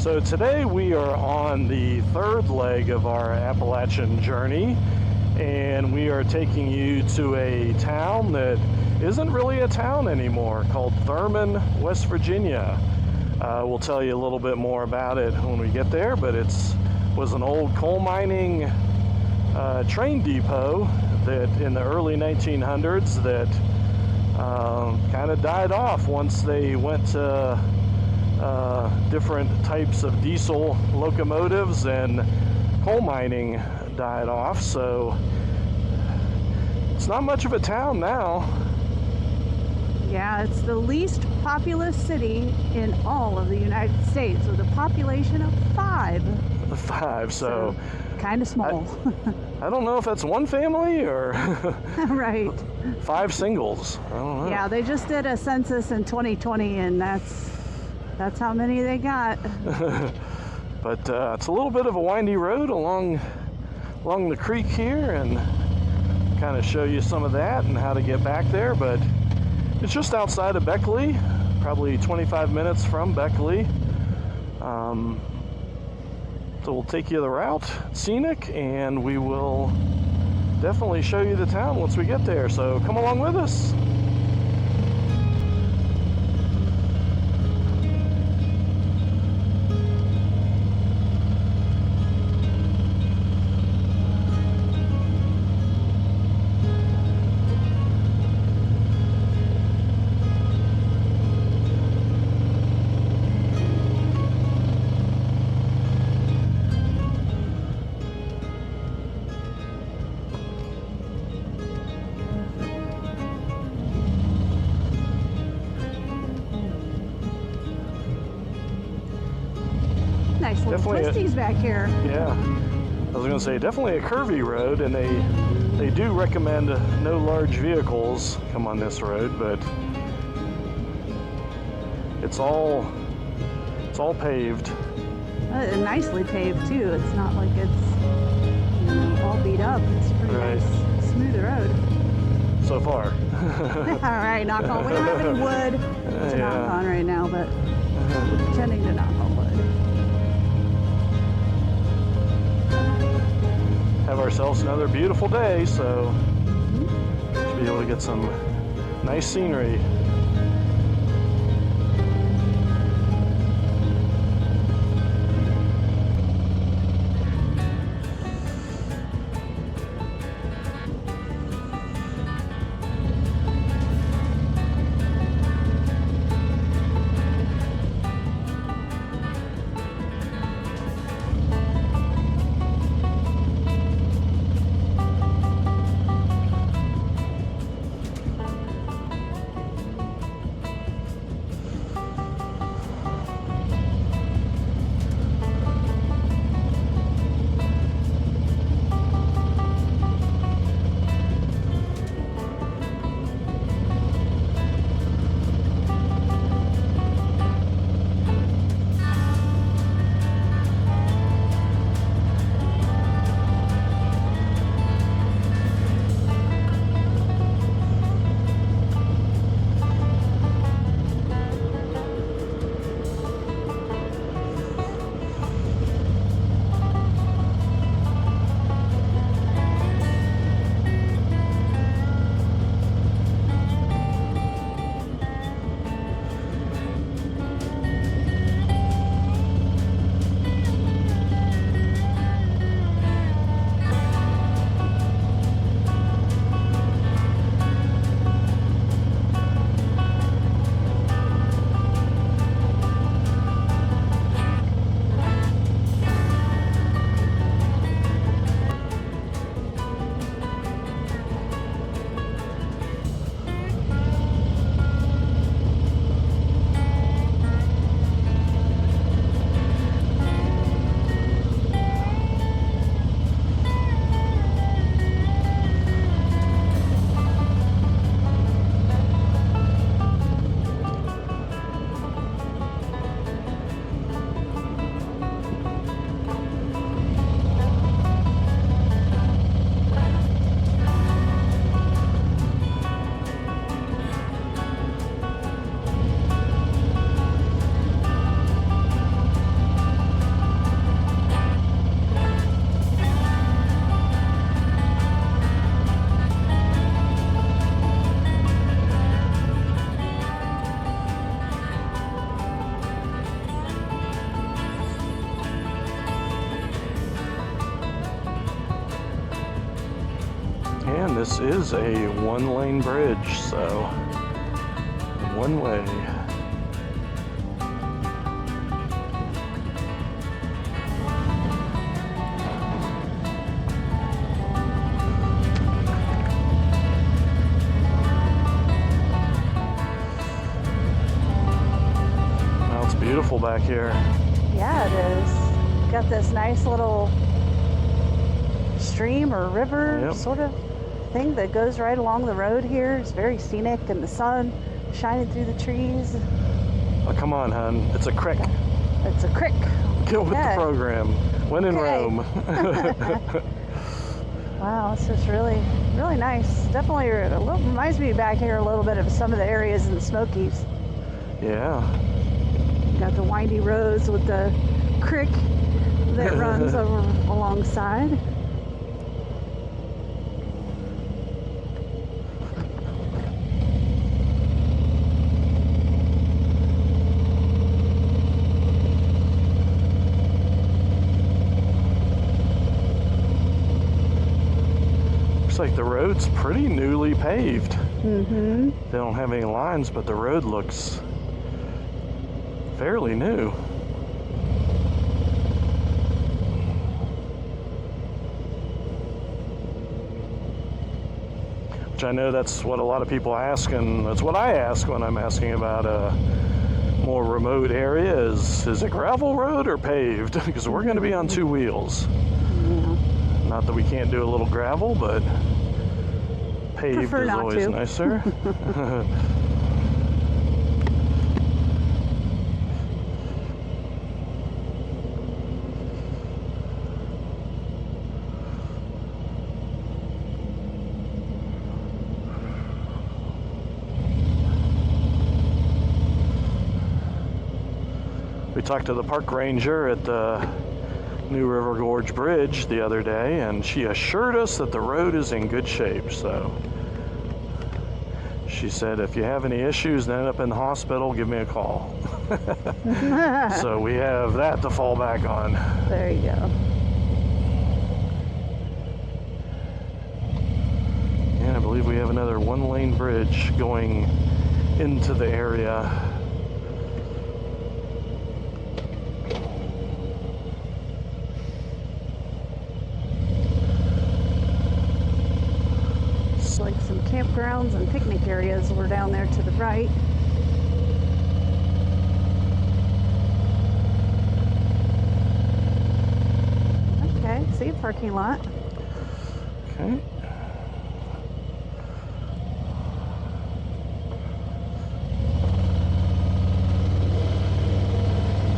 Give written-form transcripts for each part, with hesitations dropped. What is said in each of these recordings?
So today we are on the third leg of our Appalachian journey, and we are taking you to a town that isn't really a town anymore, called Thurmond, West Virginia. We'll tell you a little bit more about it when we get there, but it was an old coal mining train depot that in the early 1900s that kind of died off once they went to different types of diesel locomotives and coal mining died off. So it's not much of a town now. Yeah, it's the least populous city in all of the United States with a population of 5. 5, so kind of small. I don't know if that's one family or right. 5 singles. I don't know. Yeah, they just did a census in 2020, and that's how many they got. But it's a little bit of a windy road along the creek here, and kind of show you some of that and how to get back there. But it's just outside of Beckley, probably 25 minutes from Beckley. So we'll take you the route, Scenic, and we will definitely show you the town once we get there. So come along with us. Nice little twisties back here. Yeah, I was going to say definitely a curvy road, and they do recommend no large vehicles come on this road, but it's all paved. Nicely paved too. It's not like it's all beat up. It's pretty nice, smooth road. So far. All right, knock on. We don't have any wood to knock on right now, but we're pretending to knock on wood. Have ourselves another beautiful day, so should be able to get some nice scenery. this is a one-lane bridge, so one way. Well, it's beautiful back here. Yeah, it is. Got this nice little stream or river sort of thing that goes right along the road here. It's very scenic, and the sun shining through the trees. Oh, come on, hon. It's a crick. It's a crick. Get with the program. When in Rome. Wow, it's just really, really nice. Definitely reminds me back here a little bit of some of the areas in the Smokies. Yeah. Got the windy roads with the creek that runs over alongside. Looks like the road's pretty newly paved. Mm-hmm. They don't have any lines, but the road looks fairly new. Which I know that's what a lot of people ask, and that's what I ask when I'm asking about a more remote area is it gravel road or paved? Because we're going to be on two wheels. Yeah. Not that we can't do a little gravel, but paved Prefer is not always to. nicer. We talked to the park ranger at the New River Gorge Bridge the other day, and she assured us that the road is in good shape. So she said, if you have any issues and end up in the hospital, give me a call. So we have that to fall back on. There you go. And I believe we have another one-lane bridge going into the area. Like some campgrounds and picnic areas were down there to the right. Okay, see a parking lot. Okay.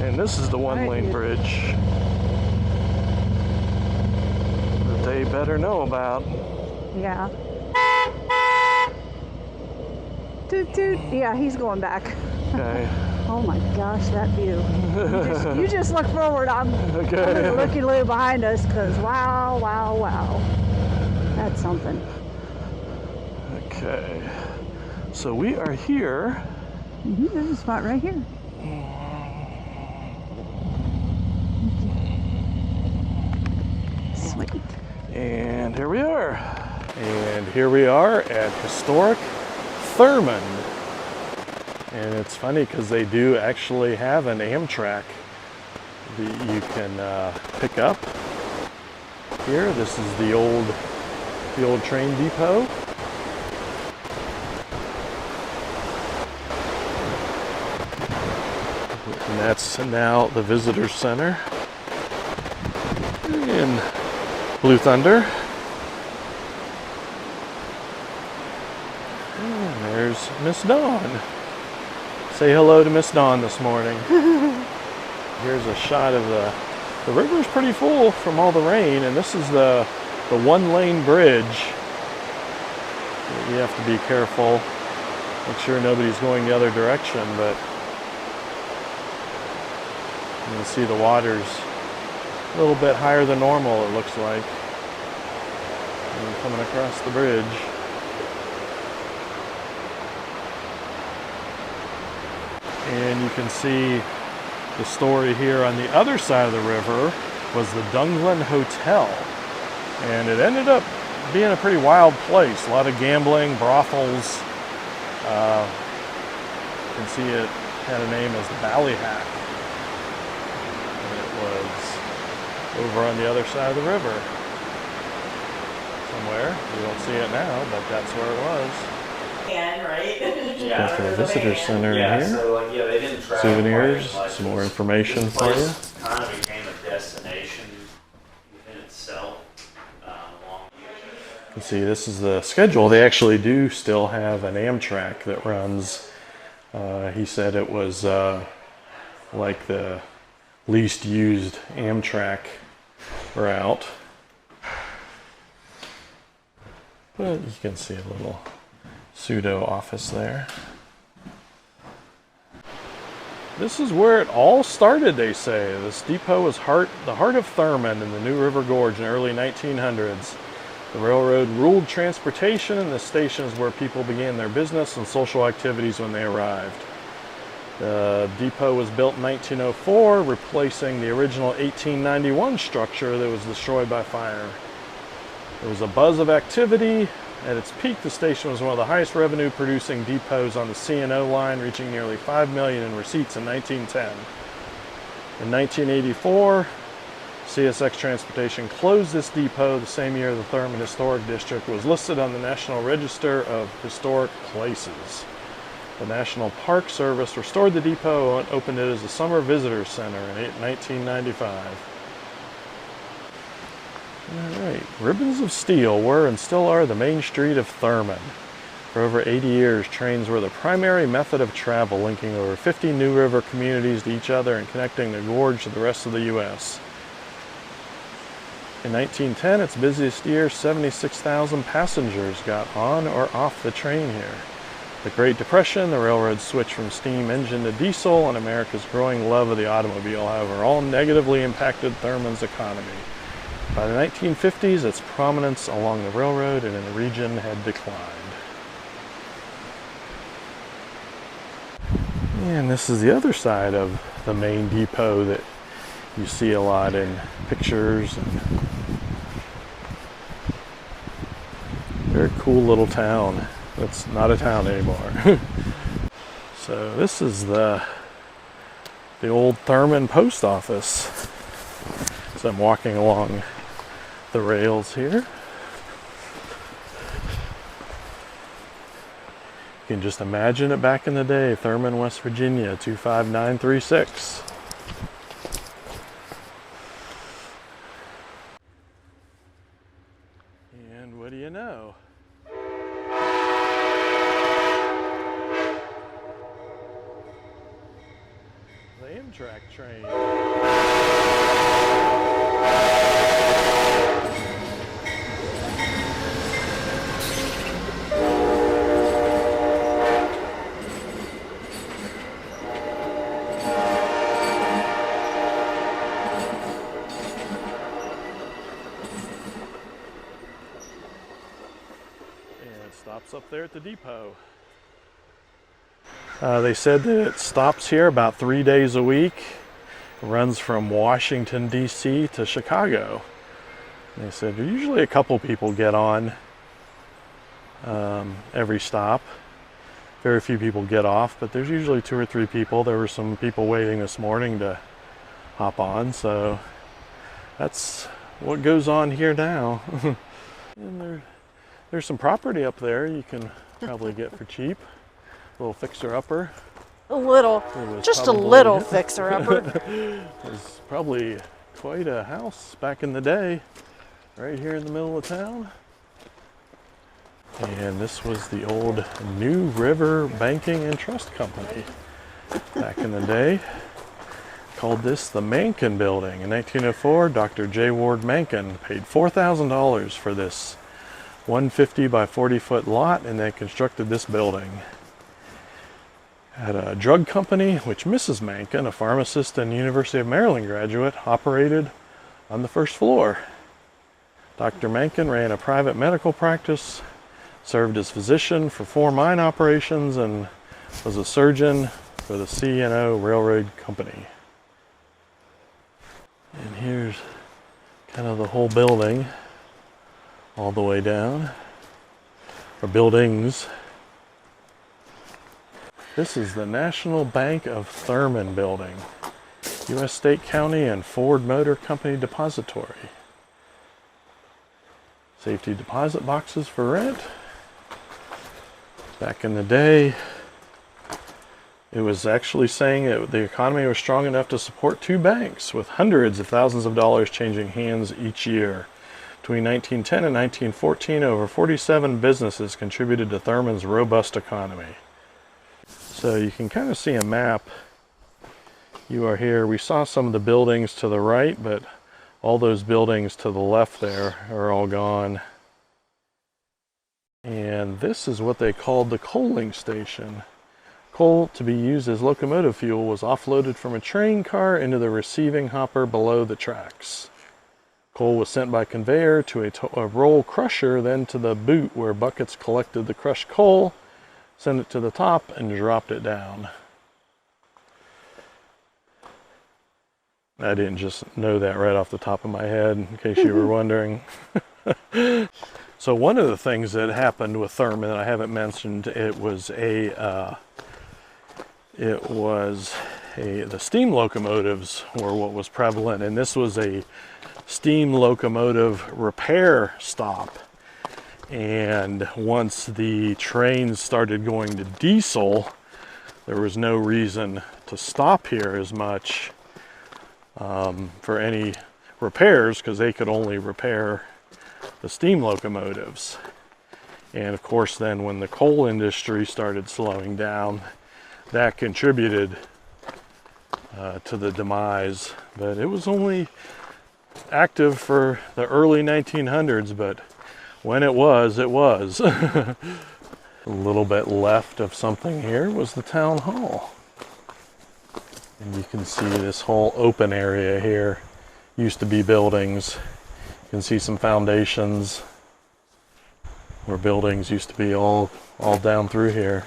And this is the one-lane bridge that they better know about. Yeah. Toot toot. Yeah, he's going back. Okay. Oh my gosh, that view. You just look forward. I'm Okay. looky-loo behind us, because wow, wow, wow. That's something. Okay. So we are here. There's a spot right here. Sweet. And here we are. And here we are at historic Thurmond. And it's funny because they do actually have an Amtrak that you can pick up here. This is the old train depot. And that's now the visitor center in Blue Thunder. And there's Miss Dawn. Say hello to Miss Dawn this morning. Here's a shot of the river's pretty full from all the rain, and this is the one-lane bridge. You have to be careful, make sure nobody's going the other direction, but you can see the water's a little bit higher than normal, it looks like, and coming across the bridge. And you can see the story here on the other side of the river was the Dunglin Hotel. And it ended up being a pretty wild place. A lot of gambling, brothels. You can see it had a name as the Ballyhack. And it was over on the other side of the river somewhere. You don't see it now, but that's where it was. Right? Yeah. Got the visitor center yeah, in here. So like, yeah, they didn't travel Souvenirs, quite as much. some more information This for you. place kind of became a destination within itself. You can see this is the schedule. They actually do still have an Amtrak that runs. He said it was like the least used Amtrak route. But you can see a little pseudo office there. This is where it all started, they say. This depot was the heart of Thurmond in the New River Gorge in the early 1900s. The railroad ruled transportation, and the station is where people began their business and social activities when they arrived. The depot was built in 1904, replacing the original 1891 structure that was destroyed by fire. There was a buzz of activity. At its peak, the station was one of the highest revenue producing depots on the C&O line, reaching nearly $5 million in receipts in 1910. In 1984, CSX Transportation closed this depot the same year the Thurmond Historic District was listed on the National Register of Historic Places. The National Park Service restored the depot and opened it as a summer visitor center in 1995. Alright, ribbons of steel were and still are the main street of Thurmond. For over 80 years, trains were the primary method of travel, linking over 50 New River communities to each other and connecting the gorge to the rest of the U.S. In 1910, its busiest year, 76,000 passengers got on or off the train here. The Great Depression, the railroad switched from steam engine to diesel, and America's growing love of the automobile, however, all negatively impacted Thurmond's economy. By the 1950s, its prominence along the railroad and in the region had declined. And this is the other side of the main depot that you see a lot in pictures. And very cool little town. It's not a town anymore. So this is the old Thurmond post office. So I'm walking along the rails here. You can just imagine it back in the day, Thurmond, West Virginia, 25936. And what do you know? The Amtrak train. Stops up there at the depot. They said that it stops here about 3 days a week. It runs from Washington, D.C. to Chicago. And they said usually a couple people get on every stop. Very few people get off, but there's usually 2 or 3 people. There were some people waiting this morning to hop on, so that's what goes on here now. And there's some property up there you can probably get for cheap. A little fixer-upper. Just a little fixer-upper. It was probably quite a house back in the day, right here in the middle of town. And this was the old New River Banking and Trust Company back in the day. Called this the Mankin Building. In 1904, Dr. J. Ward Mankin paid $4,000 for this 150 by 40 foot lot, and they constructed this building. Had a drug company, which Mrs. Mankin, a pharmacist and University of Maryland graduate, operated on the first floor. Dr. Mankin ran a private medical practice, served as physician for 4 mine operations, and was a surgeon for the C&O Railroad Company. And here's kind of the whole building. all the way down. Or buildings. This is the National Bank of Thurmond building. U.S. State County and Ford Motor Company Depository. Safety deposit boxes for rent. Back in the day, it was actually saying that the economy was strong enough to support 2 banks, with hundreds of thousands of dollars changing hands each year. Between 1910 and 1914, over 47 businesses contributed to Thurmond's robust economy. So you can kind of see a map. You are here. We saw some of the buildings to the right, but all those buildings to the left there are all gone. And this is what they called the coaling station. Coal to be used as locomotive fuel was offloaded from a train car into the receiving hopper below the tracks. Coal was sent by conveyor to a roll crusher, then to the boot where buckets collected the crushed coal, sent it to the top, and dropped it down. I didn't just know that right off the top of my head, in case you were wondering. So one of the things that happened with Thurmond that I haven't mentioned, the steam locomotives were what was prevalent, and this was a steam locomotive repair stop. And once the trains started going to diesel, there was no reason to stop here as much for any repairs, because they could only repair the steam locomotives. And of course then when the coal industry started slowing down, that contributed to the demise. But it was only active for the early 1900s, but when it was, it was. A little bit left of something here was the town hall. And you can see this whole open area here. Used to be buildings. You can see some foundations where buildings used to be all down through here.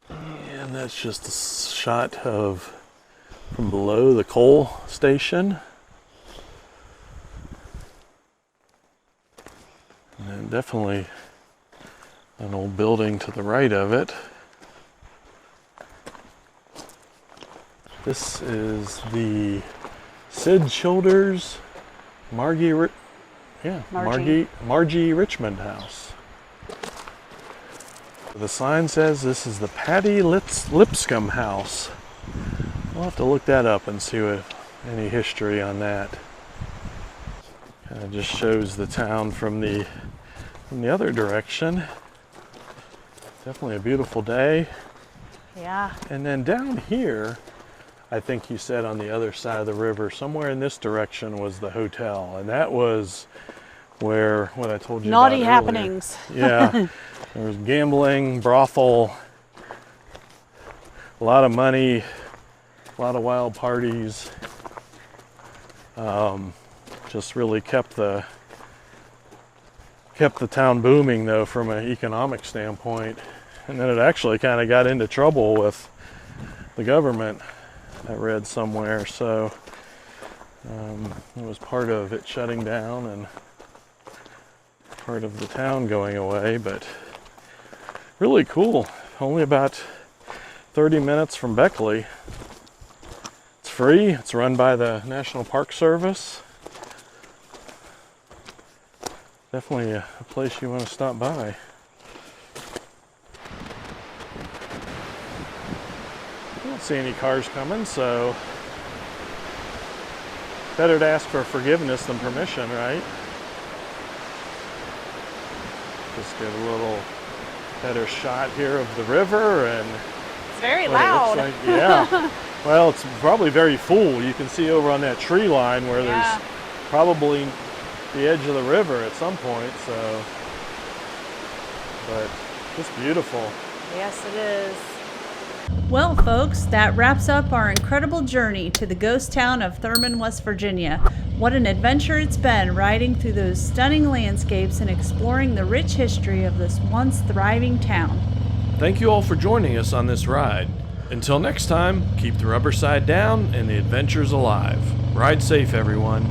And that's just a shot of from below the coal station. And definitely an old building to the right of it. This is the Sid Childers Margie Richmond house. The sign says this is the Patty Lipscomb house. We'll have to look that up and see what any history on that. Kind of just shows the town from the other direction. Definitely a beautiful day. Yeah. And then down here, I think you said on the other side of the river, somewhere in this direction was the hotel. And that was where, what I told you Naughty about earlier. happenings. Yeah. There was gambling, brothel, a lot of money, a lot of wild parties. Just really kept the town booming, though, from an economic standpoint. And then it actually kind of got into trouble with the government, I read somewhere. So it was part of it shutting down and part of the town going away. But really cool. Only about 30 minutes from Beckley. It's free. It's run by the National Park Service. Definitely a place you want to stop by. I don't see any cars coming, so better to ask for forgiveness than permission, right? Just get a little better shot here of the river and It's very what it loud. looks like. Yeah. Well, it's probably very full. You can see over on that tree line where Yeah. there's probably the edge of the river at some point, so, but just beautiful. Yes, it is. Well, folks, that wraps up our incredible journey to the ghost town of Thurmond, West Virginia. What an adventure it's been riding through those stunning landscapes and exploring the rich history of this once thriving town. Thank you all for joining us on this ride. Until next time, keep the rubber side down and the adventures alive. Ride safe, everyone.